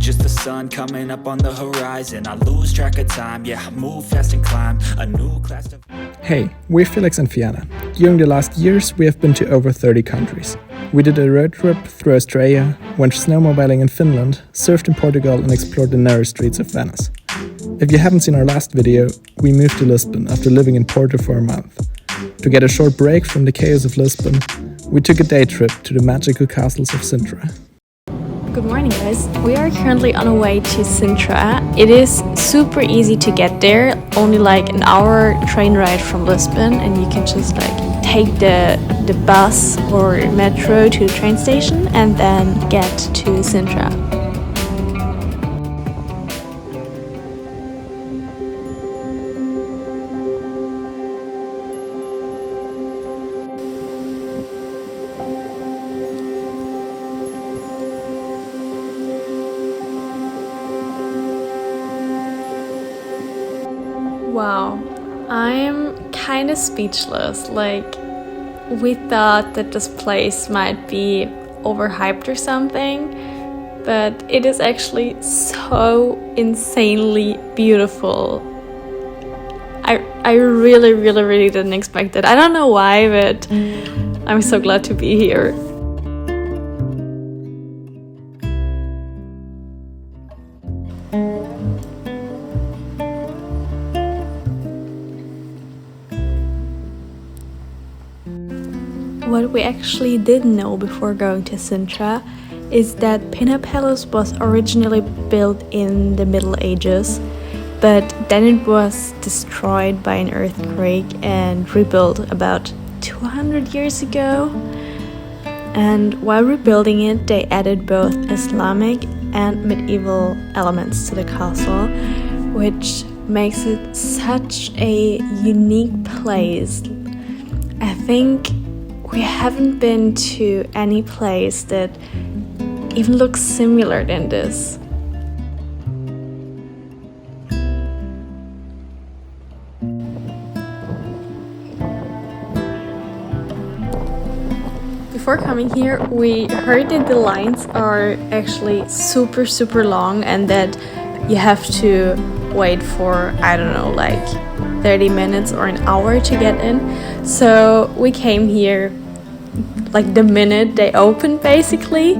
just the sun coming up on the horizon. I lose track of time, yeah, I move fast and climb a new class of... Hey, we're Felix and Fiana. During the last years, we have been to over 30 countries. We did a road trip through Australia, went snowmobiling in Finland, surfed in Portugal and explored the narrow streets of Venice. If you haven't seen our last video, we moved to Lisbon after living in Porto for a month. To get a short break from the chaos of Lisbon, we took a day trip to the magical castles of Sintra. Good morning, guys. We are currently on our way to Sintra. It is super easy to get there, only like an hour train ride from Lisbon, and you can just like take the bus or metro to the train station and then get to Sintra. Wow, I'm kind of speechless. Like, we thought that this place might be overhyped or something, but it is actually so insanely beautiful. I really didn't expect it. I don't know why, but I'm so glad to be here. What we actually didn't know before going to Sintra is that Pena Palace was originally built in the Middle Ages, but then it was destroyed by an earthquake and rebuilt about 200 years ago. And while rebuilding it, they added both Islamic and medieval elements to the castle, which makes it such a unique place. I think we haven't been to any place that even looks similar than this. Before coming here, we heard that the lines are actually super long and that you have to wait for, I don't know, like 30 minutes or an hour to get in. So we came here like the minute they opened, basically.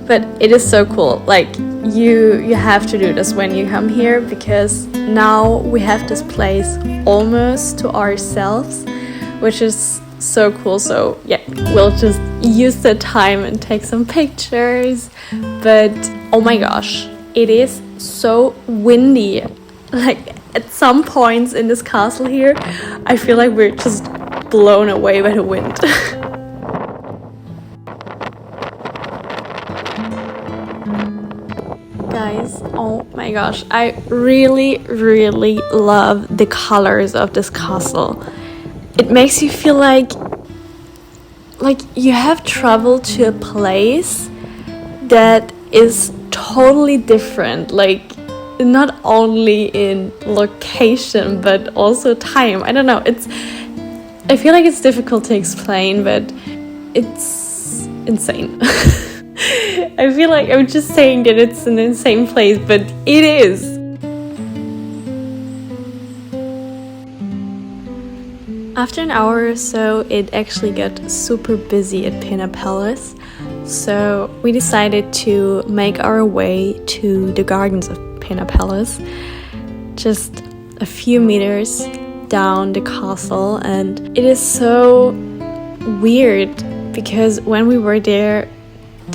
But it is so cool. Like, you have to do this when you come here, because now we have this place almost to ourselves, which is so cool. So yeah, we'll just use the time and take some pictures. But oh my gosh, it is so windy. Like, at some points in this castle here, I feel like we're just blown away by the wind. Guys, oh my gosh, I really love the colors of this castle. It makes you feel like you have traveled to a place that is totally different, like not only in location but also time. I don't know, I feel like it's difficult to explain, but it's insane. I feel like I'm just saying that it's an insane place, but it is. After an hour or so, it actually got super busy at Pena Palace, so we decided to make our way to the gardens of Pena Palace, just a few meters down the castle. And it is so weird because when we were there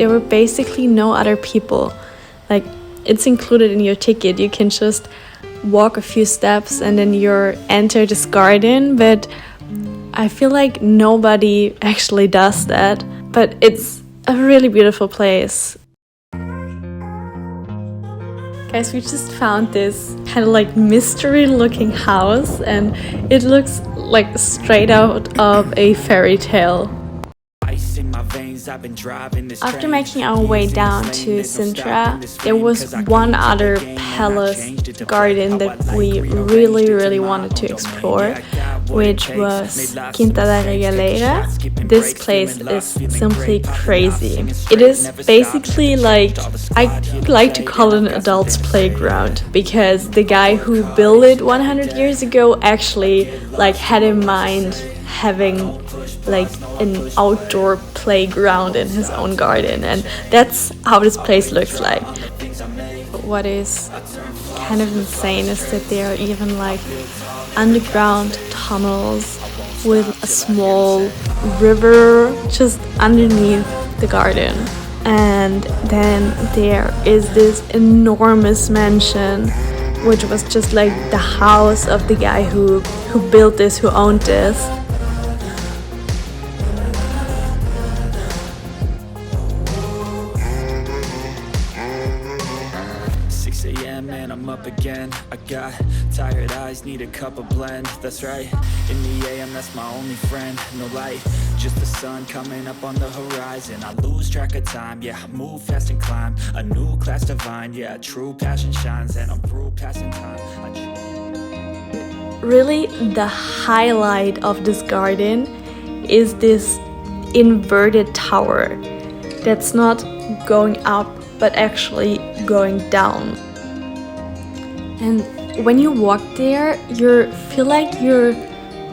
were basically no other people. Like, it's included in your ticket. You can just walk a few steps and then you're enter this garden, but I feel like nobody actually does that. But it's a really beautiful place. Guys, we just found this kind of like mystery looking house, and it looks like straight out of a fairy tale. Ice in my veins, I've been driving this After train. making our way down to Sintra, there was one other palace garden that we really wanted to explore, which was Quinta da Regaleira. This place is simply crazy. It is basically like, I like to call it an adult's playground, because the guy who built it 100 years ago actually like had in mind having like an outdoor playground in his own garden, and that's how this place looks like. What is kind of insane is that there are even like underground tunnels with a small river just underneath the garden. And then there is this enormous mansion, which was just like the house of the guy who built this, who owned this. 6 a.m. and I'm up again. I got tired eyes, need a cup of blend. That's right, in the AM, that's my only friend. No light, just the sun coming up on the horizon. I lose track of time, yeah, I move fast and climb a new class divine, yeah, true passion shines. And I'm through passing time. Really, the highlight of this garden is this inverted tower that's not going up but actually going down. And when you walk there, you feel like you're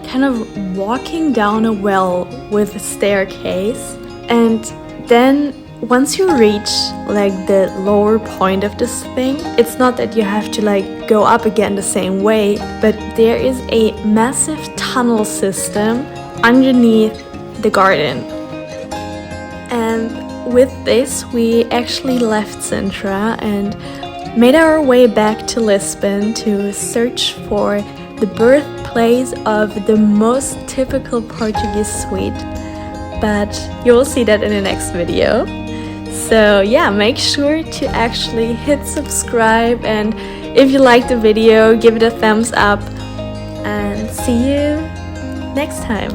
kind of walking down a well with a staircase. And then once you reach like the lower point of this thing, it's not that you have to like go up again the same way, but there is a massive tunnel system underneath the garden. And with this, we actually left Sintra and made our way back to Lisbon to search for the birthplace of the most typical Portuguese sweet. But you will see that in the next video. So yeah, make sure to actually hit subscribe, and if you liked the video, give it a thumbs up, and see you next time.